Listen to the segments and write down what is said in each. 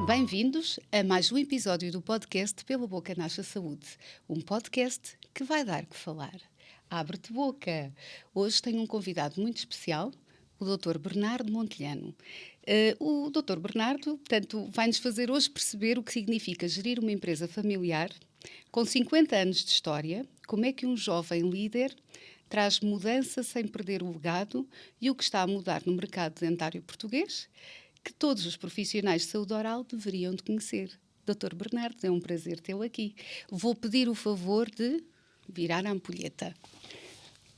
Bem-vindos a mais um episódio do podcast Pela Boca Nasce a Saúde, um podcast que vai dar que falar. Abre-te boca! Hoje tenho um convidado muito especial, o Dr. Bernardo Montelhano. O Dr. Bernardo, portanto, vai-nos fazer hoje perceber o que significa gerir uma empresa familiar com 50 anos de história, como é que um jovem líder traz mudança sem perder o legado e o que está a mudar no mercado dentário português, que todos os profissionais de saúde oral deveriam de conhecer. Dr. Bernardo, é um prazer tê-lo aqui. Vou pedir o favor de virar a ampulheta.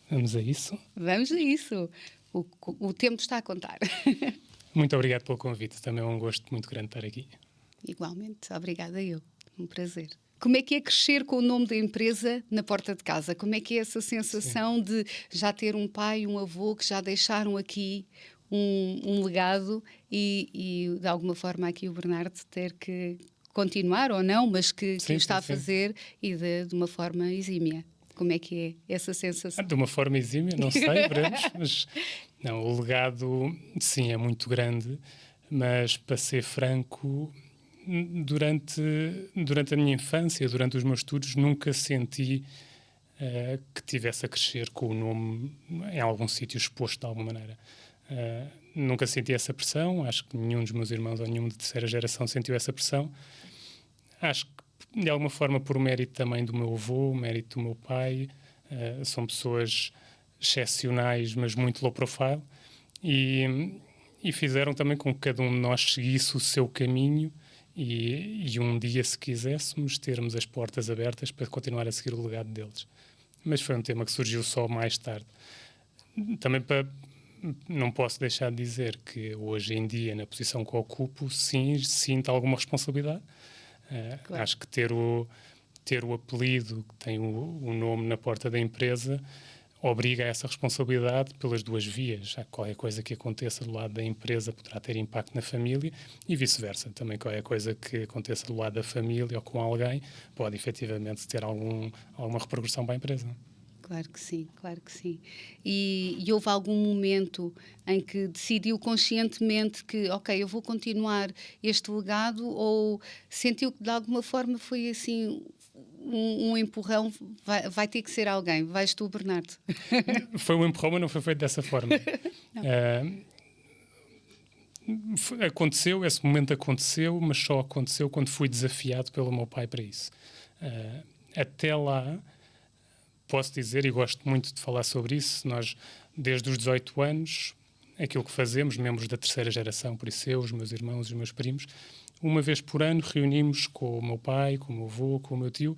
Vamos a isso? Vamos a isso. O tempo está a contar. Muito obrigado pelo convite. Também é um gosto muito grande estar aqui. Igualmente. Obrigada eu. Um prazer. Como é que é crescer com o nome da empresa na porta de casa? Como é que é essa sensação Sim. de já ter um pai e um avô que já deixaram aqui um legado e de alguma forma aqui o Bernardo ter que continuar ou não, mas que o está a fazer e de uma forma exímia? Como é que é essa sensação? De uma forma exímia, não sei, veremos, mas não, o legado sim é muito grande, mas para ser franco, durante a minha infância, durante os meus estudos, nunca senti que tivesse a crescer com o nome em algum sítio exposto de alguma maneira. Nunca senti essa pressão, acho que nenhum dos meus irmãos ou nenhum de terceira geração sentiu essa pressão. Acho que, de alguma forma, por mérito também do meu avô, mérito do meu pai, são pessoas excepcionais, mas muito low profile, e fizeram também com que cada um de nós seguisse o seu caminho e um dia, se quiséssemos, termos as portas abertas para continuar a seguir o legado deles. Mas foi um tema que surgiu só mais tarde. Também não posso deixar de dizer que hoje em dia, na posição que ocupo, sim, sinto alguma responsabilidade. Claro. Acho que ter o apelido, que tem o nome na porta da empresa, obriga a essa responsabilidade pelas duas vias. Qualquer coisa que aconteça do lado da empresa poderá ter impacto na família e vice-versa. Também qualquer coisa que aconteça do lado da família ou com alguém pode efetivamente ter alguma repercussão para a empresa. Claro que sim, claro que sim. E houve algum momento em que decidiu conscientemente que, ok, eu vou continuar este legado, ou sentiu que de alguma forma foi assim um empurrão, vai ter que ser alguém, vais tu, Bernardo? Foi um empurrão, mas não foi feito dessa forma. Esse momento aconteceu, mas só aconteceu quando fui desafiado pelo meu pai para isso. Até lá, posso dizer, e gosto muito de falar sobre isso, nós, desde os 18 anos, aquilo que fazemos, membros da terceira geração, por isso eu, os meus irmãos e os meus primos, uma vez por ano reunimos com o meu pai, com o meu avô, com o meu tio,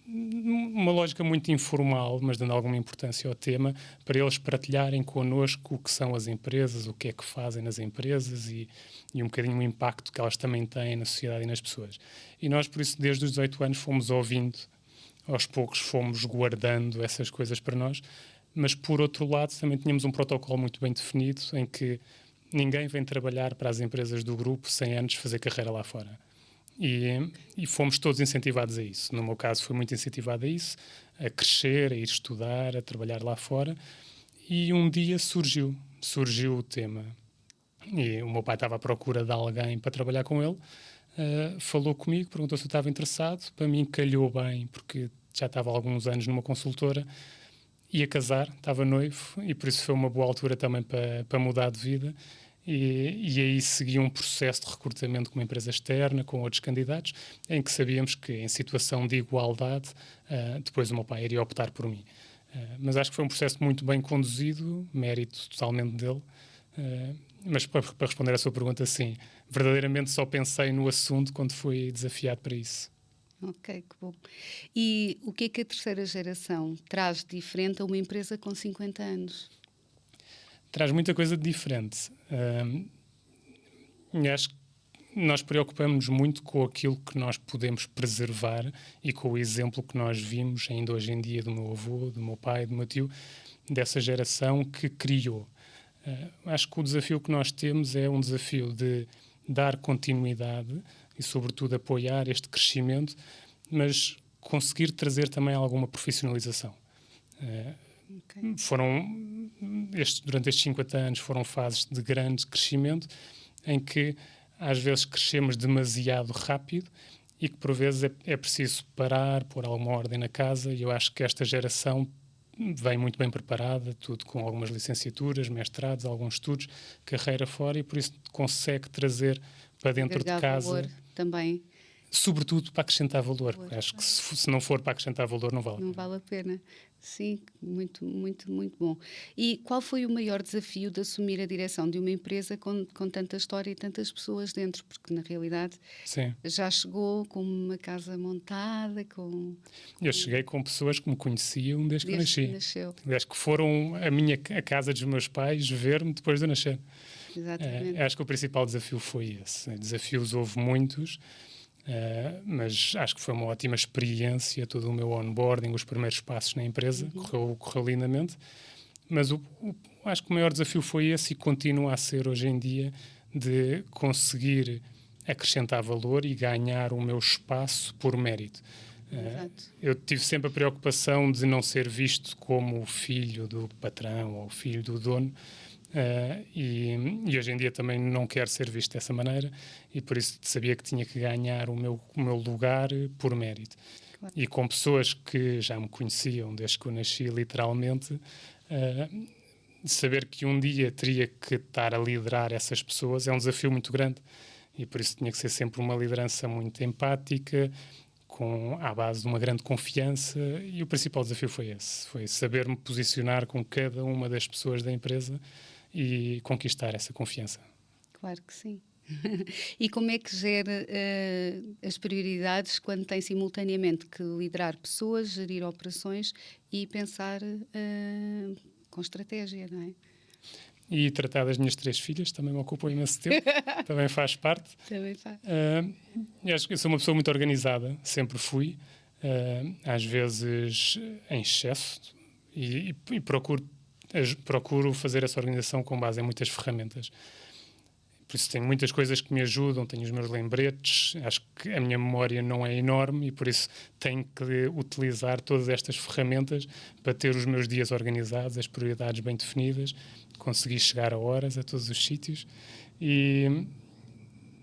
uma lógica muito informal, mas dando alguma importância ao tema, para eles partilharem connosco o que são as empresas, o que é que fazem nas empresas e um bocadinho o impacto que elas também têm na sociedade e nas pessoas. E nós, por isso, desde os 18 anos, fomos ouvindo, aos poucos fomos guardando essas coisas para nós, mas por outro lado também tínhamos um protocolo muito bem definido em que ninguém vem trabalhar para as empresas do grupo sem antes fazer carreira lá fora. E fomos todos incentivados a isso. No meu caso foi muito incentivado a isso, a crescer, a ir estudar, a trabalhar lá fora, e um dia surgiu o tema. E o meu pai estava à procura de alguém para trabalhar com ele. Falou comigo, perguntou se eu estava interessado. Para mim calhou bem, porque já estava há alguns anos numa consultora, ia casar, estava noivo, e por isso foi uma boa altura também para mudar de vida. E aí segui um processo de recrutamento com uma empresa externa, com outros candidatos, em que sabíamos que, em situação de igualdade, depois o meu pai iria optar por mim. Mas acho que foi um processo muito bem conduzido, mérito totalmente dele. Mas para responder à sua pergunta, sim, verdadeiramente só pensei no assunto quando fui desafiado para isso. Ok, que bom. E o que é que a terceira geração traz de diferente a uma empresa com 50 anos? Traz muita coisa de diferente. Acho que nós preocupamos-nos muito com aquilo que nós podemos preservar e com o exemplo que nós vimos ainda hoje em dia do meu avô, do meu pai, do meu tio, dessa geração que criou. Acho que o desafio que nós temos é um desafio de dar continuidade e, sobretudo, apoiar este crescimento, mas conseguir trazer também alguma profissionalização. Okay. Durante estes 50 anos foram fases de grande crescimento em que às vezes crescemos demasiado rápido e que por vezes é preciso parar, pôr alguma ordem na casa, e eu acho que esta geração vem muito bem preparada, tudo com algumas licenciaturas, mestrados, alguns estudos, carreira fora, e por isso consegue trazer para dentro de casa valor também. Sobretudo para acrescentar valor. Acho que se não for para acrescentar valor, não vale a pena. Não vale a pena. Sim, muito, muito, muito bom. E qual foi o maior desafio de assumir a direção de uma empresa com tanta história e tantas pessoas dentro? Porque, na realidade, já chegou com uma casa montada, com... Eu cheguei com pessoas que me conheciam desde que eu nasci. Nasceu. Desde que foram a casa dos meus pais ver-me depois de eu nascer. Exatamente. Acho que o principal desafio foi esse. Desafios houve muitos, mas acho que foi uma ótima experiência, todo o meu onboarding, os primeiros passos na empresa, correu lindamente. Mas acho que o maior desafio foi esse e continua a ser hoje em dia, de conseguir acrescentar valor e ganhar o meu espaço por mérito. Eu tive sempre a preocupação de não ser visto como o filho do patrão ou o filho do dono, e hoje em dia também não quero ser visto dessa maneira, e por isso sabia que tinha que ganhar o meu lugar por mérito. Claro. E com pessoas que já me conheciam desde que eu nasci, literalmente, saber que um dia teria que estar a liderar essas pessoas é um desafio muito grande, e por isso tinha que ser sempre uma liderança muito empática, à base de uma grande confiança, e o principal desafio foi esse, foi saber me posicionar com cada uma das pessoas da empresa e conquistar essa confiança. Claro que sim. E como é que gera as prioridades quando tem simultaneamente que liderar pessoas, gerir operações e pensar com estratégia, não é? E tratar das minhas 3 filhas também me ocupam imenso tempo, também faz parte. Também faz. Eu acho que eu sou uma pessoa muito organizada, sempre fui, às vezes em excesso, e procuro fazer essa organização com base em muitas ferramentas. Por isso tenho muitas coisas que me ajudam, tenho os meus lembretes, acho que a minha memória não é enorme e por isso tenho que utilizar todas estas ferramentas para ter os meus dias organizados, as prioridades bem definidas, conseguir chegar a horas a todos os sítios, e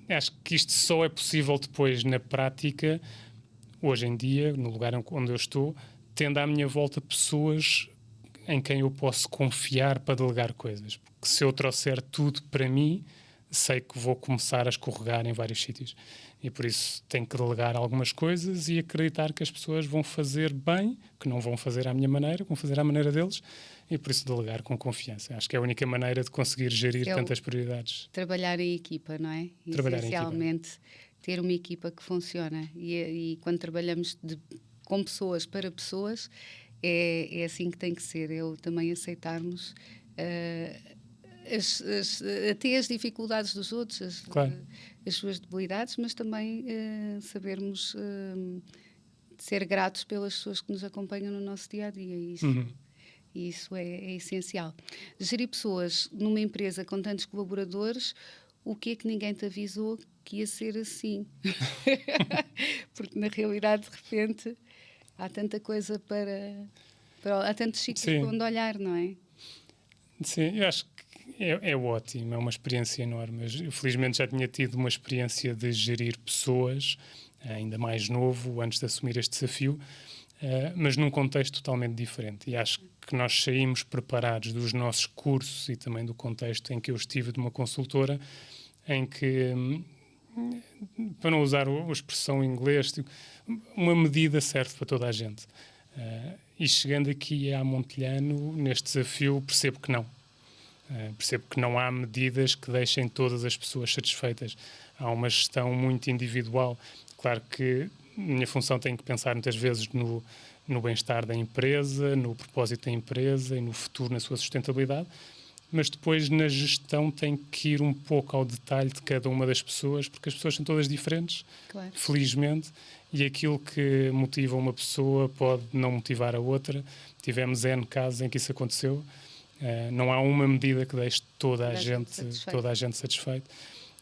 acho que isto só é possível depois na prática, hoje em dia, no lugar onde eu estou, tendo à minha volta pessoas em quem eu posso confiar para delegar coisas. Porque se eu trouxer tudo para mim, sei que vou começar a escorregar em vários sítios. E por isso tenho que delegar algumas coisas e acreditar que as pessoas vão fazer bem, que não vão fazer à minha maneira, vão fazer à maneira deles, e por isso delegar com confiança. Acho que é a única maneira de conseguir gerir tantas prioridades. Trabalhar em equipa, não é? Essencialmente, ter uma equipa que funciona. E quando trabalhamos com pessoas para pessoas, é assim que tem que ser. Também aceitarmos até as dificuldades dos outros, as suas debilidades, mas também sabermos ser gratos pelas pessoas que nos acompanham no nosso dia-a-dia. Isso é essencial. Gerir pessoas numa empresa com tantos colaboradores, o que é que ninguém te avisou que ia ser assim? Porque na realidade, de repente, há tanta coisa há tantos sítios para onde olhar, não é? Sim, eu acho que é ótimo, é uma experiência enorme. Eu, felizmente, já tinha tido uma experiência de gerir pessoas, ainda mais novo, antes de assumir este desafio, mas num contexto totalmente diferente. E acho que nós saímos preparados dos nossos cursos e também do contexto em que eu estive de uma consultora, em que, para não usar a expressão em inglês, uma medida serve para toda a gente. E chegando aqui a Montelhano, neste desafio, percebo que não. Percebo que não há medidas que deixem todas as pessoas satisfeitas. Há uma gestão muito individual. Claro que a minha função tem que pensar muitas vezes no bem-estar da empresa, no propósito da empresa e no futuro, na sua sustentabilidade, mas depois na gestão tem que ir um pouco ao detalhe de cada uma das pessoas, porque as pessoas são todas diferentes, felizmente, e aquilo que motiva uma pessoa pode não motivar a outra. Tivemos N casos em que isso aconteceu. Não há uma medida que deixe toda a gente satisfeita.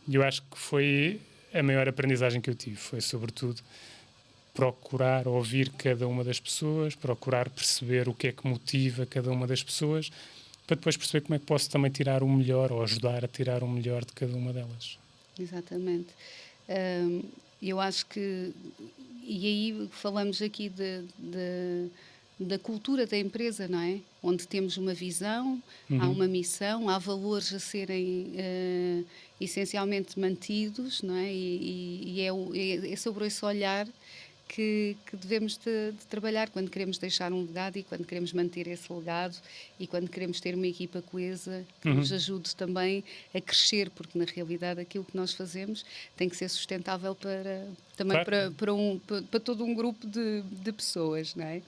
E eu acho que foi a maior aprendizagem que eu tive. Foi, sobretudo, procurar ouvir cada uma das pessoas, procurar perceber o que é que motiva cada uma das pessoas, para depois perceber como é que posso também tirar o melhor ou ajudar a tirar o melhor de cada uma delas. Exatamente. Eu acho que, e aí falamos aqui da cultura da empresa, não é? Onde temos uma visão, há Uhum. uma missão, há valores a serem essencialmente mantidos, não é? É sobre esse olhar que devemos de trabalhar quando queremos deixar um legado e quando queremos manter esse legado e quando queremos ter uma equipa coesa que nos Uhum. ajude também a crescer, porque na realidade aquilo que nós fazemos tem que ser sustentável também Claro. para todo um grupo de pessoas, não é?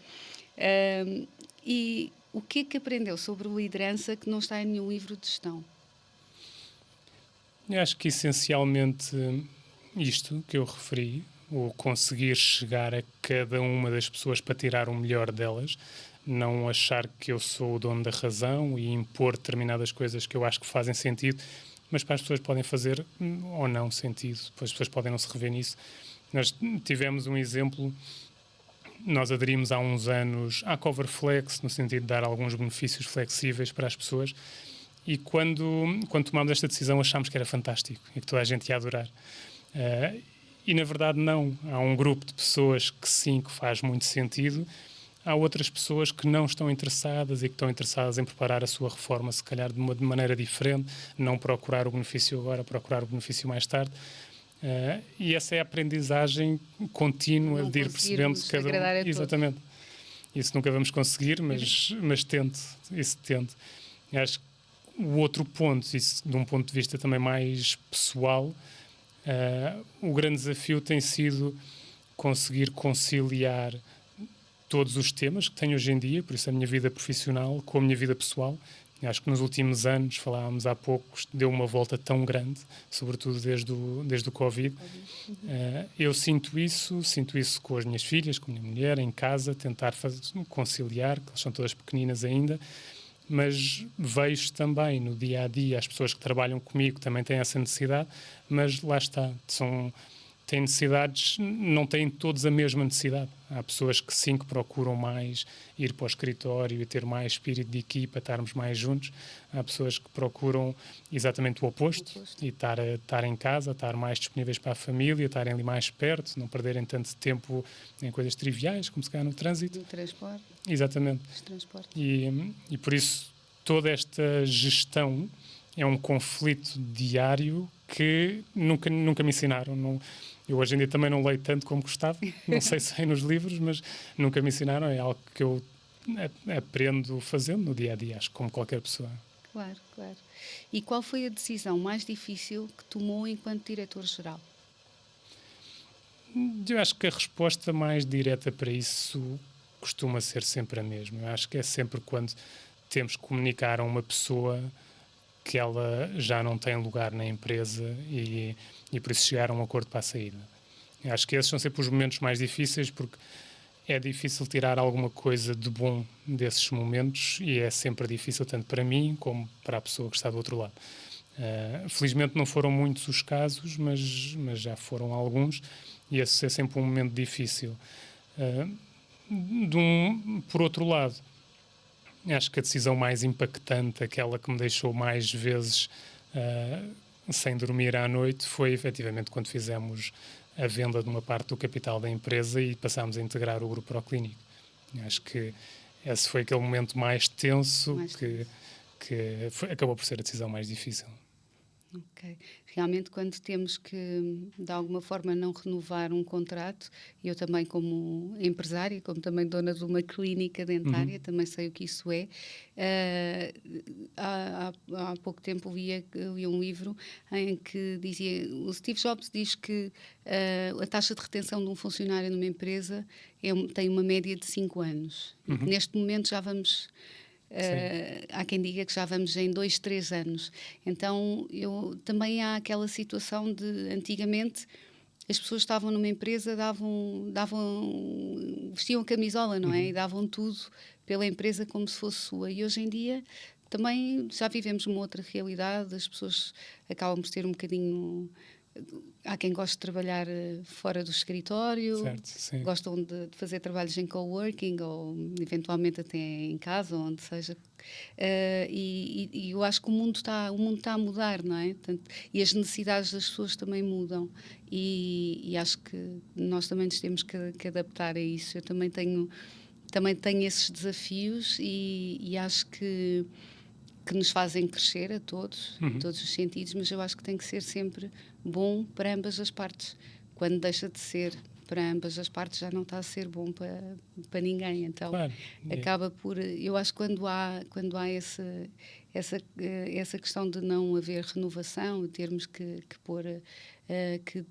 E o que é que aprendeu sobre liderança que não está em nenhum livro de gestão? Eu acho que essencialmente isto que eu referi, o conseguir chegar a cada uma das pessoas para tirar o melhor delas, não achar que eu sou o dono da razão e impor determinadas coisas que eu acho que fazem sentido, mas para as pessoas podem fazer ou não sentido, depois as pessoas podem não se rever nisso. Nós tivemos um exemplo, nós aderimos há uns anos à Coverflex, no sentido de dar alguns benefícios flexíveis para as pessoas, e quando tomámos esta decisão achámos que era fantástico e que toda a gente ia adorar. E na verdade não. Há um grupo de pessoas que sim, que faz muito sentido. Há outras pessoas que não estão interessadas e que estão interessadas em preparar a sua reforma, se calhar de maneira diferente, não procurar o benefício agora, procurar o benefício mais tarde. E essa é a aprendizagem contínua Não de ir percebendo conseguirmos cada um. agradar a todos. Exatamente. Isso nunca vamos conseguir, mas tento. Isso tento. E acho que o outro ponto, isso de um ponto de vista também mais pessoal, o grande desafio tem sido conseguir conciliar todos os temas que tenho hoje em dia, por isso a minha vida profissional com a minha vida pessoal. Eu acho que nos últimos anos, falávamos há pouco, deu uma volta tão grande, sobretudo desde o Covid. Eu sinto isso com as minhas filhas, com a minha mulher, em casa, tentar conciliar, que elas são todas pequeninas ainda, mas vejo também no dia-a-dia as pessoas que trabalham comigo também têm essa necessidade, mas lá está, têm necessidades, não têm todos a mesma necessidade. Há pessoas que sim, que procuram mais ir para o escritório e ter mais espírito de equipa, estarmos mais juntos. Há pessoas que procuram exatamente o oposto e estar em casa, estar mais disponíveis para a família, estarem ali mais perto, não perderem tanto tempo em coisas triviais, como se calhar no trânsito. Do transporte. Exatamente. Transporte. E por isso toda esta gestão é um conflito diário que nunca me ensinaram. Não, eu hoje em dia também não leio tanto como gostava, não sei se é nos livros, mas nunca me ensinaram. É algo que eu aprendo fazendo no dia-a-dia, acho que como qualquer pessoa. Claro, claro. E qual foi a decisão mais difícil que tomou enquanto diretor-geral? Eu acho que a resposta mais direta para isso costuma ser sempre a mesma. Eu acho que é sempre quando temos que comunicar a uma pessoa que ela já não tem lugar na empresa e por isso chegar a um acordo para a saída. Eu acho que esses são sempre os momentos mais difíceis, porque é difícil tirar alguma coisa de bom desses momentos e é sempre difícil tanto para mim como para a pessoa que está do outro lado. Felizmente não foram muitos os casos, mas já foram alguns, e esse é sempre um momento difícil. Por outro lado, acho que a decisão mais impactante, aquela que me deixou mais vezes sem dormir à noite, foi efetivamente quando fizemos a venda de uma parte do capital da empresa e passámos a integrar o grupo Proclínico. Acho que esse foi aquele momento mais tenso que acabou por ser a decisão mais difícil. Ok. Realmente, quando temos que, de alguma forma, não renovar um contrato, eu também, como empresária, como também dona de uma clínica dentária, também sei o que isso é. Há pouco tempo li um livro em que dizia, o Steve Jobs diz que a taxa de retenção de um funcionário numa empresa tem uma média de 5 anos. E que neste momento já vamos... há quem diga que já vamos em 2, 3 anos. Então, também há aquela situação de, antigamente, as pessoas estavam numa empresa, vestiam a camisola, não é? E davam tudo pela empresa como se fosse sua. E hoje em dia também já vivemos uma outra realidade, as pessoas acabam por ter um bocadinho há quem goste de trabalhar fora do escritório, Certo, sim. gostam de fazer trabalhos em coworking ou eventualmente até em casa, onde seja. E eu acho que o mundo está a mudar, não é? Portanto, e as necessidades das pessoas também mudam. E acho que nós também nos temos que adaptar a isso. Eu também tenho esses desafios e acho que nos fazem crescer a todos, em todos os sentidos, mas eu acho que tem que ser sempre bom para ambas as partes. Quando deixa de ser para ambas as partes, já não está a ser bom para ninguém. Então, Claro. acaba por... Eu acho que quando há essa questão de não haver renovação, termos que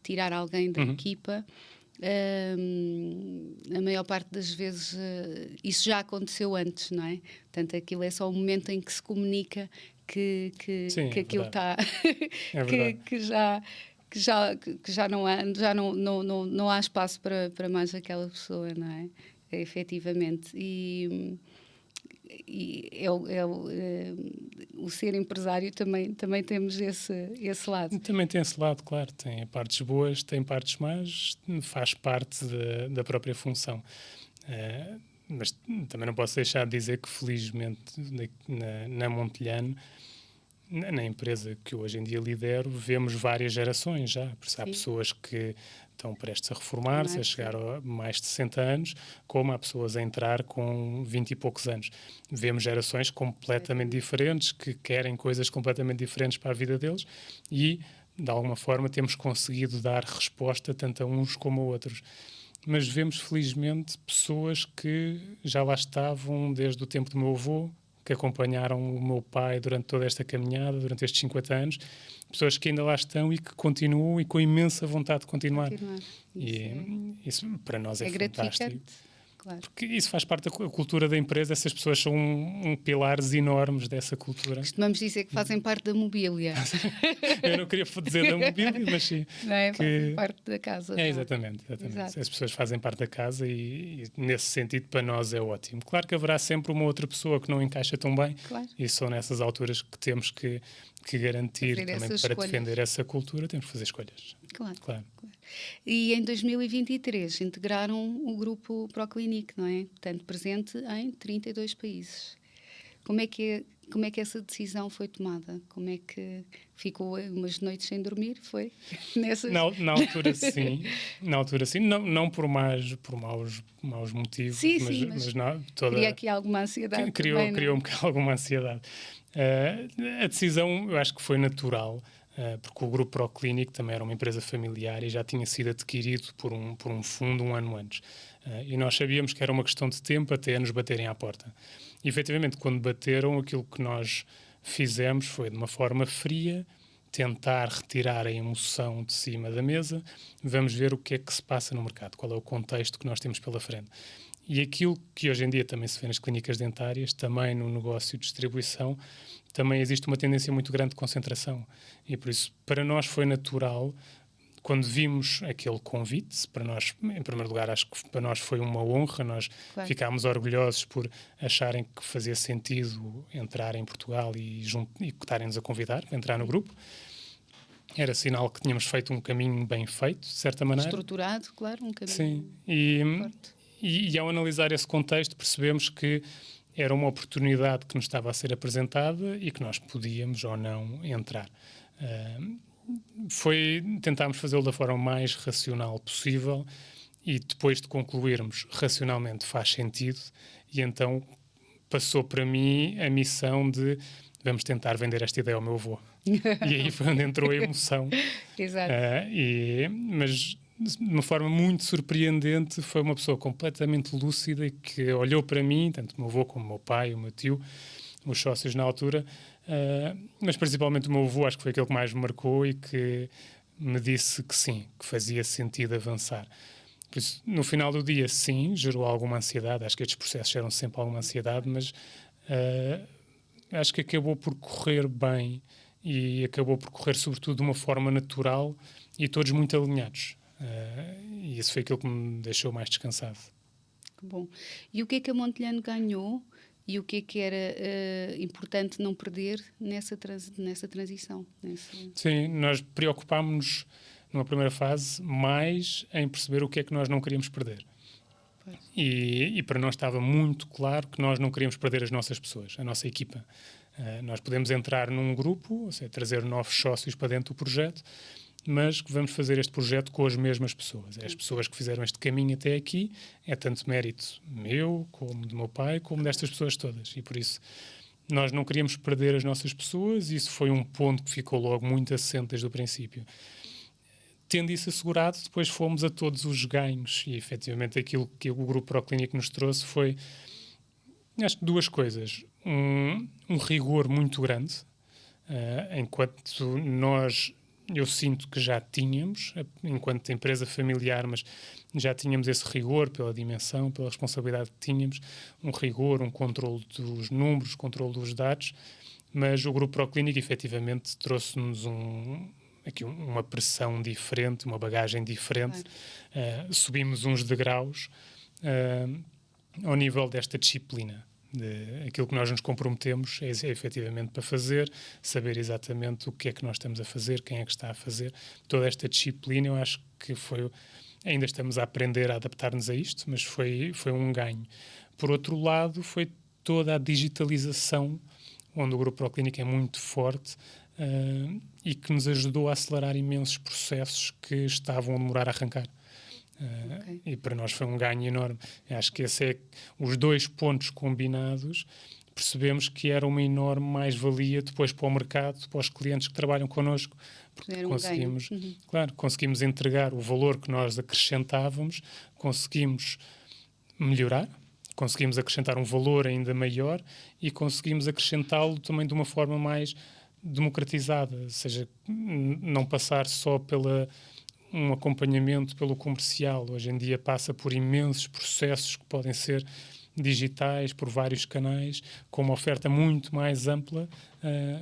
tirar alguém da equipa, a maior parte das vezes isso já aconteceu antes, não é? Portanto, aquilo é só o momento em que se comunica que aquilo está que já não há espaço para mais aquela pessoa, não é? Efetivamente. E o ser empresário também temos esse lado. Também tem esse lado, claro. Tem partes boas, tem partes más, faz parte da própria função. Mas também não posso deixar de dizer que, felizmente, na Montelhano, na empresa que hoje em dia lidero, vemos várias gerações já. Por isso há pessoas que estão prestes a reformar-se, a chegar a mais de 60 anos, como há pessoas a entrar com 20 e poucos anos. Vemos gerações completamente diferentes, que querem coisas completamente diferentes para a vida deles e, de alguma forma, temos conseguido dar resposta tanto a uns como a outros. Mas vemos, felizmente, pessoas que já lá estavam desde o tempo do meu avô, que acompanharam o meu pai durante toda esta caminhada, durante estes 50 anos, pessoas que ainda lá estão e que continuam e com imensa vontade de continuar. Isso para nós é fantástico. Claro. Porque isso faz parte da cultura da empresa, essas pessoas são pilares enormes dessa cultura. Costumamos dizer que fazem parte da mobília. Eu não queria dizer da mobília, mas sim. Não é? Fazem parte da casa. Exatamente. As pessoas fazem parte da casa e nesse sentido para nós é ótimo. Claro que haverá sempre uma outra pessoa que não encaixa tão bem, e são nessas alturas que temos que garantir fazer também para defender essa cultura, temos que fazer escolhas. Claro. E em 2023 integraram o grupo Proclinic, não é? Portanto, presente em 32 países. Como é que essa decisão foi tomada? Como é que ficou umas noites sem dormir? Foi? Na altura sim. Não por maus motivos, mas cria aqui alguma ansiedade. Criou alguma ansiedade. A decisão eu acho que foi natural, porque o Grupo Proclinic também era uma empresa familiar e já tinha sido adquirido por um fundo um ano antes. E nós sabíamos que era uma questão de tempo até nos baterem à porta. E, efetivamente, quando bateram, aquilo que nós fizemos foi, de uma forma fria, tentar retirar a emoção de cima da mesa. Vamos ver o que é que se passa no mercado, qual é o contexto que nós temos pela frente. E aquilo que hoje em dia também se vê nas clínicas dentárias, também no negócio de distribuição, também existe uma tendência muito grande de concentração. E por isso, para nós foi natural, quando vimos aquele convite, para nós, em primeiro lugar, acho que para nós foi uma honra, nós ficámos orgulhosos por acharem que fazia sentido entrar em Portugal e estarem-nos a convidar para entrar no grupo. Era sinal que tínhamos feito um caminho bem feito, de certa maneira. Estruturado, claro, um caminho. Sim, e ao analisar esse contexto percebemos que era uma oportunidade que nos estava a ser apresentada e que nós podíamos ou não entrar. Tentámos fazê-lo da forma mais racional possível e depois de concluirmos racionalmente faz sentido, e então passou para mim a missão de vamos tentar vender esta ideia ao meu avô. E aí foi onde entrou a emoção. Exato. Mas de uma forma muito surpreendente, foi uma pessoa completamente lúcida e que olhou para mim, tanto o meu avô como o meu pai, o meu tio, os sócios na altura, mas principalmente o meu avô, acho que foi aquele que mais me marcou e que me disse que sim, que fazia sentido avançar. Por isso, no final do dia, sim, gerou alguma ansiedade. Acho que estes processos geram sempre alguma ansiedade, mas acho que acabou por correr bem e acabou por correr, sobretudo, de uma forma natural e todos muito alinhados. E isso foi aquilo que me deixou mais descansado. Que bom. E o que é que a Montelhano ganhou e o que era importante não perder nessa transição. Sim, nós preocupámos-nos, numa primeira fase, mais em perceber o que é que nós não queríamos perder. E para nós estava muito claro que nós não queríamos perder as nossas pessoas, a nossa equipa. Nós podemos entrar num grupo, ou seja, trazer novos sócios para dentro do projeto, mas que vamos fazer este projeto com as mesmas pessoas. As pessoas que fizeram este caminho até aqui, é tanto mérito meu, como do meu pai, como destas pessoas todas. E por isso nós não queríamos perder as nossas pessoas, e isso foi um ponto que ficou logo muito assente desde o princípio. Tendo isso assegurado, depois fomos a todos os ganhos, e efetivamente aquilo que o Grupo Proclínico nos trouxe foi, acho que, duas coisas. Um rigor muito grande, enquanto eu sinto que já tínhamos, enquanto empresa familiar, mas já tínhamos esse rigor pela dimensão, pela responsabilidade que tínhamos, um rigor, um controle dos números, controle dos dados, mas o Grupo Proclínico efetivamente trouxe-nos uma pressão diferente, uma bagagem diferente. Claro. Subimos uns degraus ao nível desta disciplina. Aquilo que nós nos comprometemos é efetivamente para fazer, saber exatamente o que é que nós estamos a fazer, quem é que está a fazer. Toda esta disciplina, eu acho que ainda estamos a aprender a adaptar-nos a isto, mas foi um ganho. Por outro lado, foi toda a digitalização, onde o Grupo Proclínico é muito forte, e que nos ajudou a acelerar imensos processos que estavam a demorar a arrancar. Okay. E para nós foi um ganho enorme. Acho que esses os dois pontos combinados, percebemos que era uma enorme mais-valia depois para o mercado, para os clientes que trabalham connosco, porque conseguimos entregar o valor que nós acrescentávamos, conseguimos melhorar, conseguimos acrescentar um valor ainda maior e conseguimos acrescentá-lo também de uma forma mais democratizada, ou seja, não passar só um acompanhamento pelo comercial. Hoje em dia passa por imensos processos que podem ser digitais, por vários canais, com uma oferta muito mais ampla.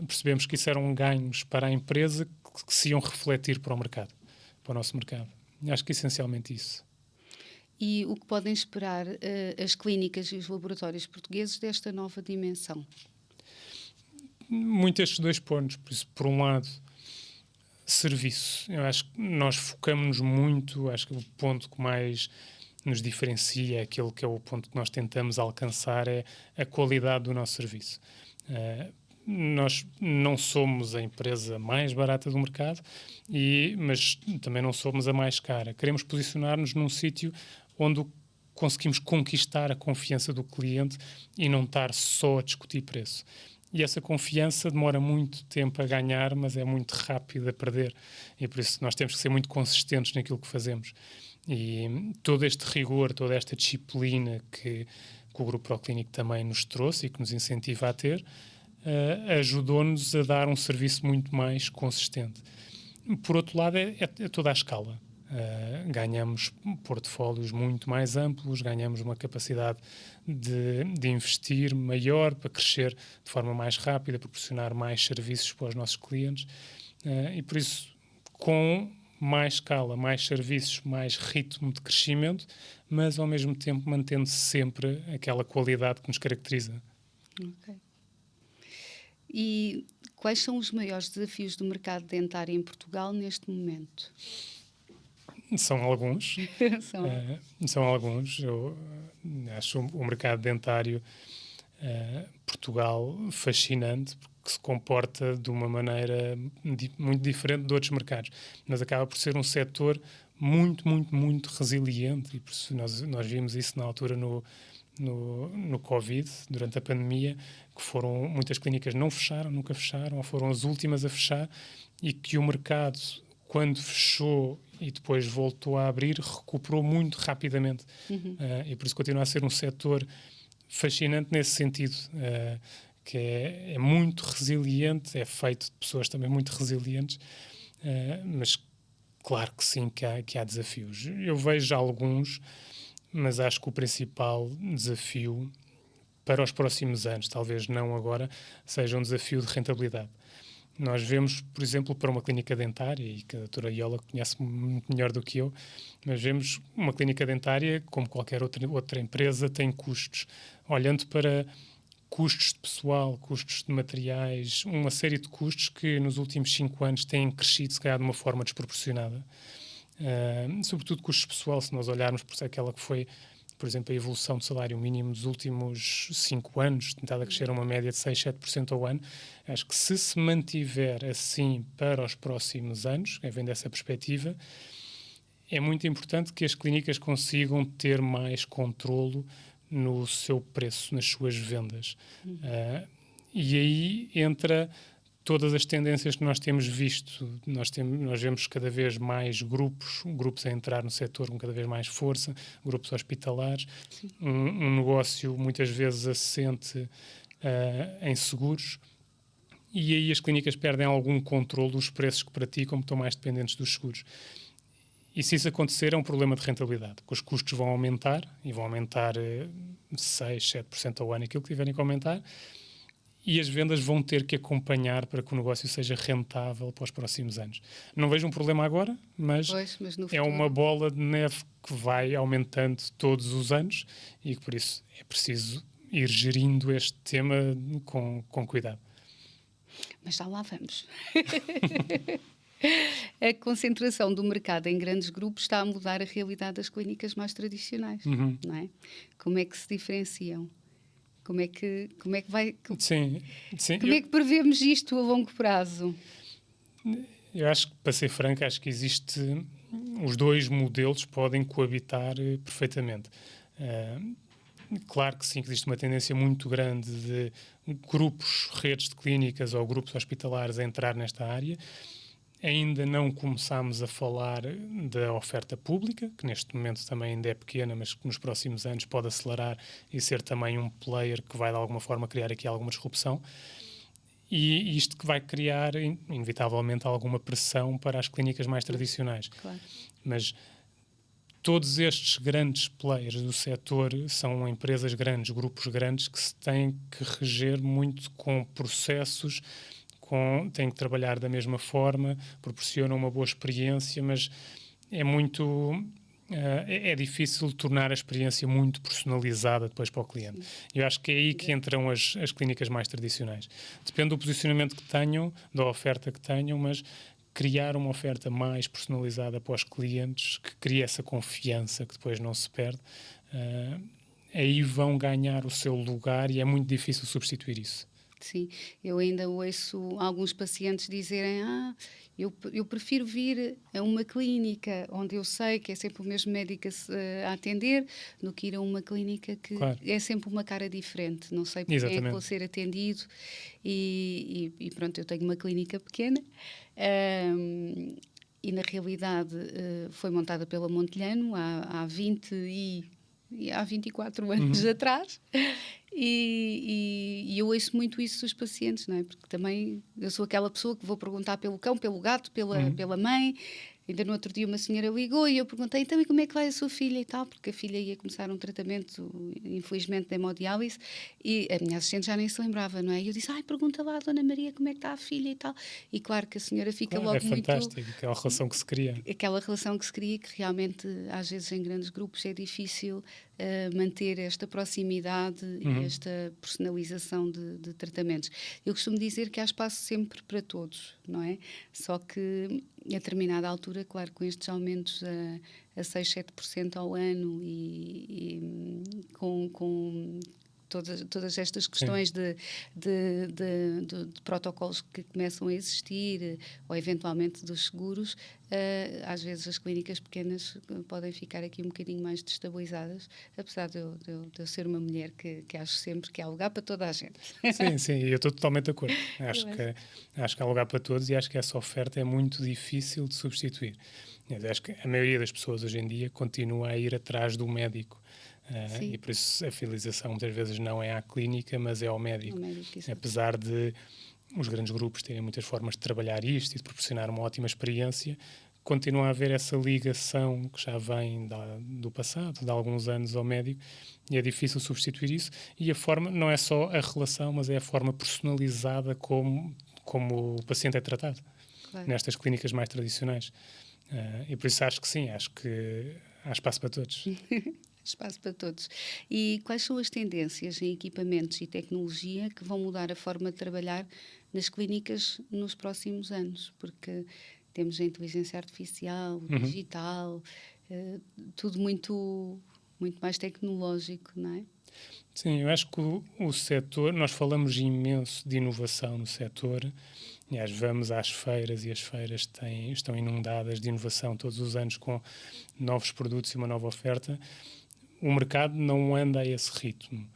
Percebemos que isso eram ganhos para a empresa que se iam refletir para o mercado, para o nosso mercado. Acho que essencialmente isso. E o que podem esperar as clínicas e os laboratórios portugueses desta nova dimensão? Muito estes dois pontos. Por isso, por um lado, serviço. Eu acho que nós focamos-nos muito, acho que o ponto que mais nos diferencia, aquele que é o ponto que nós tentamos alcançar, é a qualidade do nosso serviço. Nós não somos a empresa mais barata do mercado, mas também não somos a mais cara. Queremos posicionar-nos num sítio onde conseguimos conquistar a confiança do cliente e não estar só a discutir preço. E essa confiança demora muito tempo a ganhar, mas é muito rápido a perder. E por isso nós temos que ser muito consistentes naquilo que fazemos. E todo este rigor, toda esta disciplina que o Grupo Proclínico também nos trouxe e que nos incentiva a ter, ajudou-nos a dar um serviço muito mais consistente. Por outro lado, é toda a escala. Ganhamos portfólios muito mais amplos, ganhamos uma capacidade de investir maior para crescer de forma mais rápida, proporcionar mais serviços para os nossos clientes, e por isso, com mais escala, mais serviços, mais ritmo de crescimento, mas ao mesmo tempo mantendo sempre aquela qualidade que nos caracteriza. Ok. E quais são os maiores desafios do mercado dentário em Portugal neste momento? São alguns. São alguns. Eu acho o mercado dentário Portugal fascinante, porque se comporta de uma maneira muito diferente de outros mercados, mas acaba por ser um setor muito, muito, muito resiliente, e por isso nós vimos isso na altura no Covid, durante a pandemia, que muitas clínicas não fecharam, nunca fecharam, ou foram as últimas a fechar, e que o mercado, quando fechou e depois voltou a abrir, recuperou muito rapidamente. E por isso continua a ser um setor fascinante nesse sentido, que é muito resiliente, é feito de pessoas também muito resilientes, mas claro que sim, que há desafios. Eu vejo alguns, mas acho que o principal desafio para os próximos anos, talvez não agora, seja um desafio de rentabilidade. Nós vemos, por exemplo, para uma clínica dentária, e que a doutora Iola conhece muito melhor do que eu, mas vemos uma clínica dentária, como qualquer outra empresa, tem custos. Olhando para custos de pessoal, custos de materiais, uma série de custos que nos últimos 5 anos têm crescido, se calhar, de uma forma desproporcionada. Sobretudo custos de pessoal, se nós olharmos por aquela que foi, por exemplo, a evolução do salário mínimo dos últimos 5 anos, tentado a crescer a uma média de 6, 7% ao ano. Acho que se mantiver assim para os próximos anos, vendo essa perspectiva, é muito importante que as clínicas consigam ter mais controlo no seu preço, nas suas vendas. E aí entra todas as tendências que nós temos visto. Nós vemos cada vez mais grupos a entrar no setor com cada vez mais força, grupos hospitalares, um negócio muitas vezes assente em seguros, e aí as clínicas perdem algum controle dos preços que praticam, porque estão mais dependentes dos seguros. E se isso acontecer, é um problema de rentabilidade, porque os custos vão aumentar, e vão aumentar 6, 7% ao ano, aquilo que tiverem que aumentar, e as vendas vão ter que acompanhar para que o negócio seja rentável para os próximos anos. Não vejo um problema agora, mas no é uma bola de neve que vai aumentando todos os anos e que, por isso, é preciso ir gerindo este tema com cuidado. Mas já lá vamos. A concentração do mercado em grandes grupos está a mudar a realidade das clínicas mais tradicionais, não é? Como é que se diferenciam? Como é que vai... Sim. Como é que prevemos isto a longo prazo? Eu acho que, para ser franco, acho que existe... Os dois modelos podem coabitar perfeitamente. Claro que sim, que existe uma tendência muito grande de grupos, redes de clínicas ou grupos hospitalares a entrar nesta área. Ainda não começámos a falar da oferta pública, que neste momento também ainda é pequena, mas que nos próximos anos pode acelerar e ser também um player que vai de alguma forma criar aqui alguma disrupção. E isto que vai criar, inevitavelmente, alguma pressão para as clínicas mais tradicionais. Claro. Mas todos estes grandes players do setor são empresas grandes, grupos grandes, que se têm que reger muito com processos, têm que trabalhar da mesma forma, proporcionam uma boa experiência, mas é muito... é difícil tornar a experiência muito personalizada depois para o cliente. Eu acho que é aí que entram as clínicas mais tradicionais. Depende do posicionamento que tenham, da oferta que tenham, mas criar uma oferta mais personalizada para os clientes, que crie essa confiança que depois não se perde, aí vão ganhar o seu lugar e é muito difícil substituir isso. Sim, eu ainda ouço alguns pacientes dizerem eu prefiro vir a uma clínica onde eu sei que é sempre o mesmo médico a atender do que ir a uma clínica que é sempre uma cara diferente, não sei por quem é que vou ser atendido e pronto, eu tenho uma clínica pequena e na realidade foi montada pela Montelhano há 24 anos atrás. E eu ouço muito isso dos pacientes, não é? Porque também eu sou aquela pessoa que vou perguntar pelo cão, pelo gato, pela mãe. Ainda no outro dia uma senhora ligou e eu perguntei, então, e como é que vai a sua filha e tal? Porque a filha ia começar um tratamento, infelizmente, de hemodiálise, e a minha assistente já nem se lembrava, não é? E eu disse, pergunta lá à Dona Maria como é que está a filha e tal. E claro que a senhora fica logo muito... É fantástico, aquela relação que se cria. Aquela relação que se cria, que realmente, às vezes, em grandes grupos é difícil manter esta proximidade e esta personalização de tratamentos. Eu costumo dizer que há espaço sempre para todos, não é? Só que, a determinada altura, claro, com estes aumentos a 6, 7% ao ano e com todas estas questões de protocolos que começam a existir, ou eventualmente dos seguros, às vezes as clínicas pequenas podem ficar aqui um bocadinho mais destabilizadas, apesar de eu ser uma mulher que acho sempre que há lugar para toda a gente. Sim, eu estou totalmente de acordo. Acho que há lugar para todos e acho que essa oferta é muito difícil de substituir. Acho que a maioria das pessoas hoje em dia continua a ir atrás do médico. E por isso a fidelização muitas vezes não é à clínica, mas é ao médico. Apesar de os grandes grupos terem muitas formas de trabalhar isto e de proporcionar uma ótima experiência, continua a haver essa ligação que já vem do passado, de alguns anos ao médico, e é difícil substituir isso. E a forma não é só a relação, mas é a forma personalizada como o paciente é tratado nestas clínicas mais tradicionais. E por isso acho que sim, acho que há espaço para todos. Espaço para todos. E quais são as tendências em equipamentos e tecnologia que vão mudar a forma de trabalhar nas clínicas nos próximos anos? Porque temos a inteligência artificial, o Uhum. digital, tudo muito, muito mais tecnológico, não é? Sim, eu acho que o setor, nós falamos imenso de inovação no setor. Aliás, vamos às feiras e as feiras estão inundadas de inovação todos os anos com novos produtos e uma nova oferta. O mercado não anda a esse ritmo.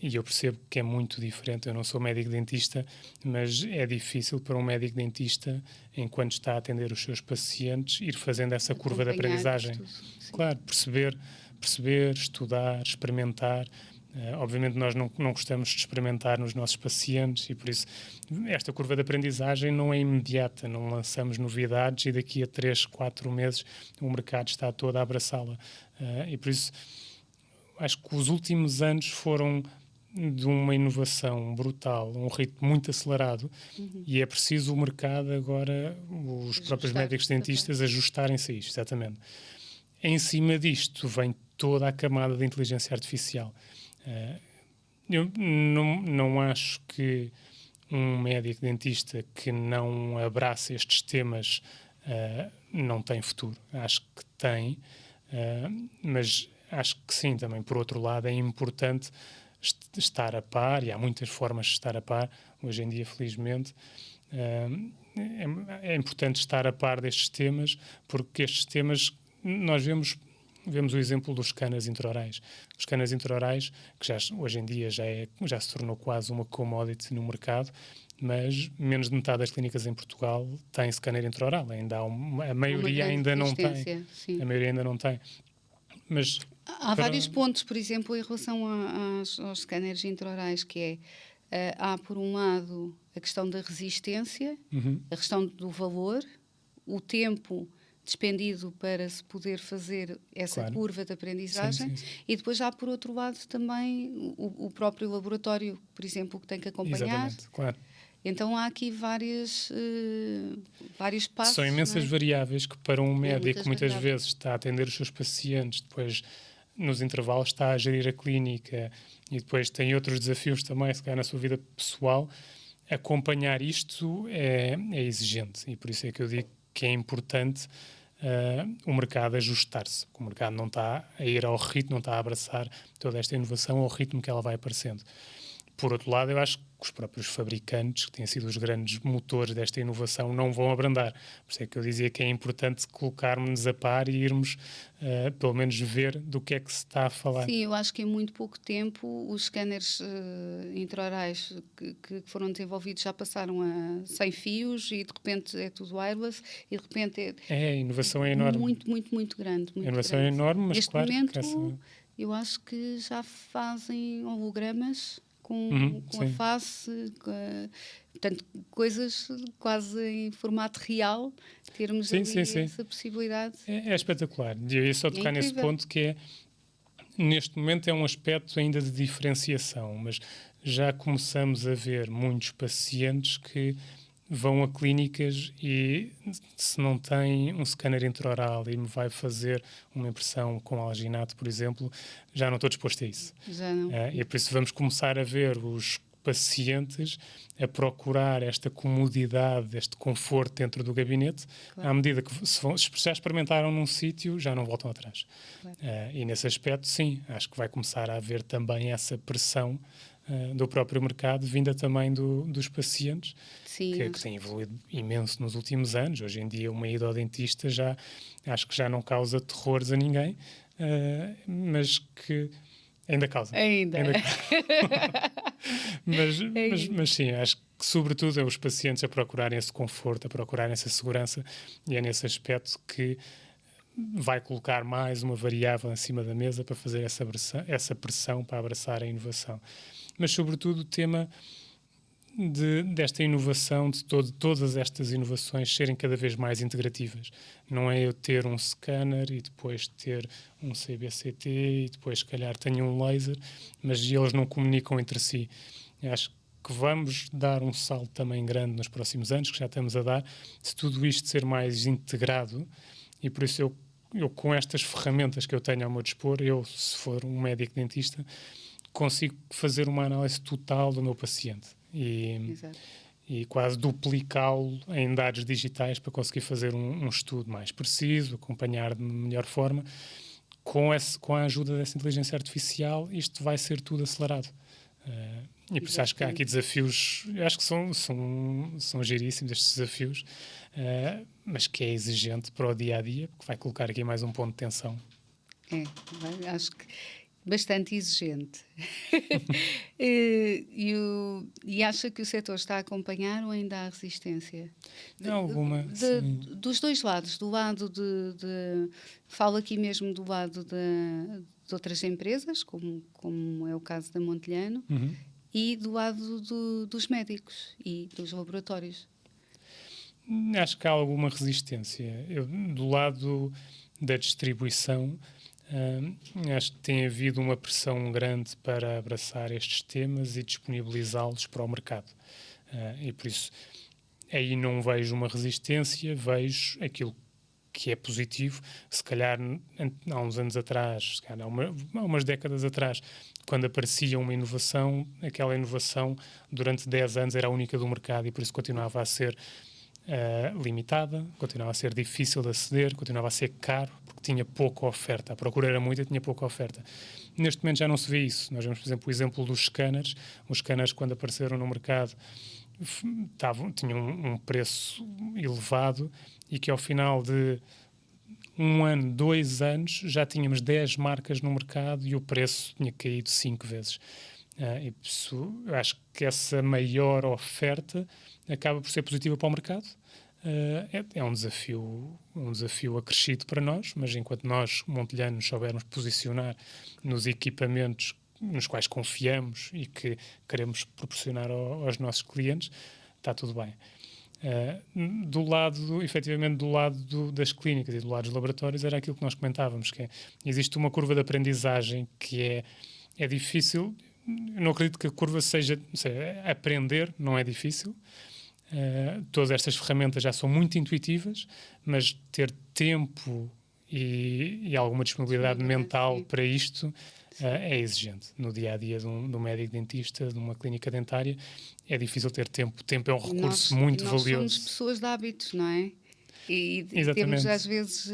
E eu percebo que é muito diferente. Eu não sou médico-dentista, mas é difícil para um médico-dentista, enquanto está a atender os seus pacientes, ir fazendo essa curva de Acompanhar aprendizagem. isto tudo, sim. Claro, perceber, estudar, experimentar. Obviamente nós não gostamos de experimentar nos nossos pacientes e por isso esta curva de aprendizagem não é imediata, não lançamos novidades e daqui a 3, 4 meses o mercado está todo a abraçá-la. E por isso acho que os últimos anos foram de uma inovação brutal, um ritmo muito acelerado e é preciso o mercado agora, os próprios médicos dentistas ajustarem-se a isto, exatamente. Em cima disto vem toda a camada de inteligência artificial. Eu não acho que um médico dentista que não abraça estes temas não tem futuro. Acho que tem, mas acho que sim, também por outro lado é importante estar a par, e há muitas formas de estar a par, hoje em dia felizmente, é importante estar a par destes temas, porque estes temas, nós vemos o exemplo dos scanners intraorais. Os scanners intraorais, que hoje em dia já se tornou quase uma commodity no mercado, mas menos de metade das clínicas em Portugal tem scanner intraoral. A maioria ainda não tem. Sim. A maioria ainda não tem. Mas há vários pontos, por exemplo, em relação aos scanners intraorais, que é, há por um lado a questão da resistência, a questão do valor, o tempo despendido para se poder fazer essa curva de aprendizagem, sim. E depois há, por outro lado, também o próprio laboratório, por exemplo, que tem que acompanhar. Exatamente, claro. Então há aqui vários passos. São imensas variáveis que para um médico muitas variáveis. vezes está a atender os seus pacientes, depois nos intervalos está a gerir a clínica e depois tem outros desafios também, se calhar na sua vida pessoal. Acompanhar isto é exigente e por isso é que eu digo que é importante o mercado ajustar-se. O mercado não está a ir ao ritmo, não está a abraçar toda esta inovação ao ritmo que ela vai aparecendo. Por outro lado, eu acho que os próprios fabricantes, que têm sido os grandes motores desta inovação, não vão abrandar. Por isso é que eu dizia que é importante colocarmos-nos a par e irmos, pelo menos, ver do que é que se está a falar. Sim, eu acho que em muito pouco tempo os scanners intraorais que foram desenvolvidos já passaram a 100 fios e de repente é tudo wireless e de repente a inovação é enorme. Muito grande. A inovação é enorme, mas neste claro momento eu acho que já fazem hologramas com a face, portanto, coisas quase em formato real, termos essa possibilidade. É espetacular. E eu ia só tocar nesse ponto que neste momento é um aspecto ainda de diferenciação, mas já começamos a ver muitos pacientes que vão a clínicas e se não tem um scanner intraoral e me vai fazer uma impressão com alginato, por exemplo, já não estou disposto a isso. Já não. E por isso vamos começar a ver os pacientes a procurar esta comodidade, este conforto dentro do gabinete, à medida que se já experimentaram num sítio, já não voltam atrás. E nesse aspecto, sim, acho que vai começar a haver também essa pressão do próprio mercado, vinda também dos pacientes, que tem evoluído imenso nos últimos anos. Hoje em dia, uma ida ao dentista acho que já não causa terrores a ninguém, mas que ainda causa. Mas sim, acho que sobretudo é os pacientes a procurarem esse conforto, a procurarem essa segurança, e é nesse aspecto que vai colocar mais uma variável em cima da mesa para fazer essa pressão para abraçar a inovação. Mas sobretudo o tema desta inovação, de todas estas inovações serem cada vez mais integrativas. Não é eu ter um scanner e depois ter um CBCT e depois, se calhar, tenho um laser, mas eles não comunicam entre si. Eu acho que vamos dar um salto também grande nos próximos anos, que já estamos a dar, se tudo isto ser mais integrado, e por isso eu eu com estas ferramentas que eu tenho ao meu dispor, eu, se for um médico dentista, consigo fazer uma análise total do meu paciente e quase duplicá-lo em dados digitais para conseguir fazer um estudo mais preciso, acompanhar de melhor forma. Com a ajuda dessa inteligência artificial, isto vai ser tudo acelerado. E por isso acho que há aqui desafios, eu acho que são giríssimos estes desafios, mas que é exigente para o dia-a-dia, porque vai colocar aqui mais um ponto de tensão. Acho que bastante exigente. E acha que o setor está a acompanhar ou ainda há resistência? Dos dois lados, do lado falo aqui mesmo do lado de outras empresas, como é o caso da Montelhano, e do lado dos médicos e dos laboratórios. Acho que há alguma resistência. Do lado da distribuição, acho que tem havido uma pressão grande para abraçar estes temas e disponibilizá-los para o mercado. E por isso, aí não vejo uma resistência, vejo aquilo que é positivo. Se calhar há uns anos atrás, se calhar há umas décadas atrás, quando aparecia uma inovação, aquela inovação durante 10 anos era a única do mercado e por isso continuava a ser limitada, continuava a ser difícil de aceder, continuava a ser caro, porque tinha pouca oferta. A procura era muita e tinha pouca oferta. Neste momento já não se vê isso. Nós vemos, por exemplo, o exemplo dos scanners. Os scanners, quando apareceram no mercado, tinham um preço elevado e que ao final de 1 ano, 2 anos, já tínhamos 10 marcas no mercado e o preço tinha caído 5 vezes. E isso, eu acho que essa maior oferta acaba por ser positiva para o mercado. É um desafio acrescido para nós, mas enquanto nós, montelhanos, soubermos posicionar nos equipamentos nos quais confiamos e que queremos proporcionar aos nossos clientes, está tudo bem. Efetivamente do lado das clínicas e do lado dos laboratórios, era aquilo que nós comentávamos, que existe uma curva de aprendizagem que é difícil. Eu não acredito que a curva seja aprender não é difícil. Todas estas ferramentas já são muito intuitivas, mas ter tempo e alguma disponibilidade mental para isto é exigente. No dia-a-dia de um médico dentista, de uma clínica dentária, é difícil ter tempo. O tempo é um recurso muito valioso. Nós somos pessoas de hábitos, não é? E temos, às vezes,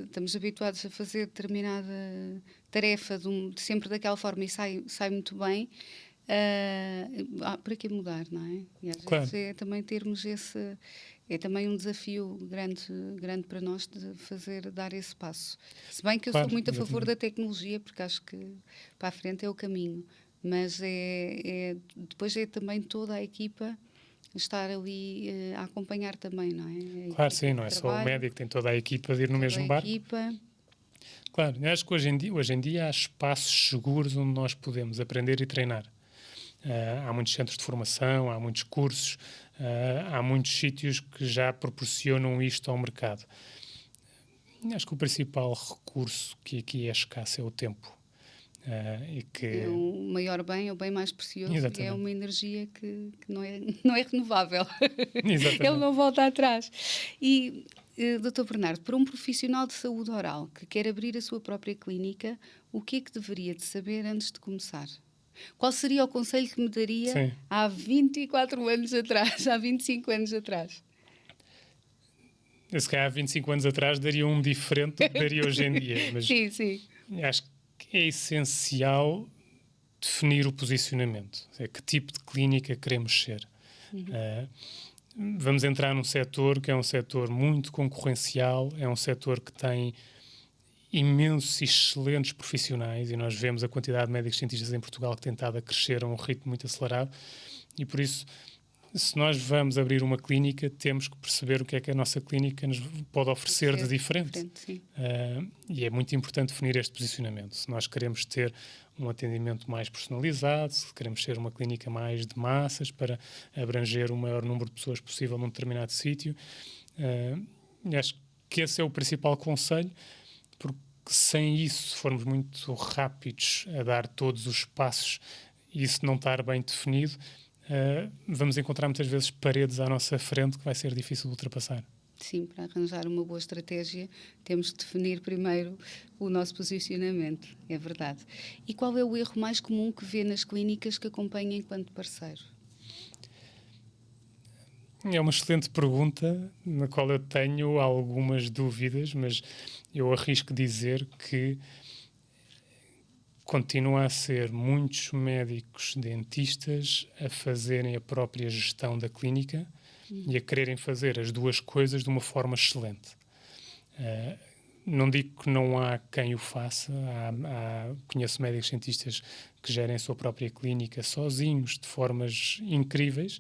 estamos habituados a fazer determinada tarefa sempre daquela forma e sai muito bem. Para que mudar, não é? E às vezes é também termos é também um desafio grande para nós de dar esse passo. Se bem que eu sou muito a favor da tecnologia, porque acho que para a frente é o caminho, mas depois é também toda a equipa estar ali a acompanhar também, não é? Claro, sim, não é só o médico, tem toda a equipa de ir no mesmo barco. Claro, eu acho que hoje em dia há espaços seguros onde nós podemos aprender e treinar. Há muitos centros de formação, há muitos cursos, há muitos sítios que já proporcionam isto ao mercado. Acho que o principal recurso que aqui é escasso é o tempo. É o maior bem, é o bem mais precioso. Exatamente. E é uma energia que não é renovável. Ele não volta atrás. E, Dr. Bernardo, para um profissional de saúde oral que quer abrir a sua própria clínica, o que é que deveria de saber antes de começar? Qual seria o conselho que me daria há 24 anos atrás, há 25 anos atrás? Se calhar há 25 anos atrás daria um diferente do que daria hoje em dia. Mas sim. Acho que é essencial definir o posicionamento. Que tipo de clínica queremos ser. Vamos entrar num setor que é um setor muito concorrencial, é um setor que tem imensos e excelentes profissionais e nós vemos a quantidade de médicos cientistas em Portugal que tem estado a crescer a um ritmo muito acelerado e por isso, se nós vamos abrir uma clínica, temos que perceber o que é que a nossa clínica nos pode oferecer de diferente. E é muito importante definir este posicionamento. Se nós queremos ter um atendimento mais personalizado, se queremos ser uma clínica mais de massas para abranger o maior número de pessoas possível num determinado sítio, acho que esse é o principal conselho, porque sem isso, se formos muito rápidos a dar todos os passos e isso não estar bem definido, vamos encontrar muitas vezes paredes à nossa frente que vai ser difícil de ultrapassar. Sim, para arranjar uma boa estratégia, temos de definir primeiro o nosso posicionamento, é verdade. E qual é o erro mais comum que vê nas clínicas que acompanha enquanto parceiro? É uma excelente pergunta, na qual eu tenho algumas dúvidas, mas eu arrisco dizer que continua a ser muitos médicos dentistas a fazerem a própria gestão da clínica e a quererem fazer as duas coisas de uma forma excelente. Não digo que não há quem o faça, conheço médicos dentistas que gerem a sua própria clínica sozinhos, de formas incríveis,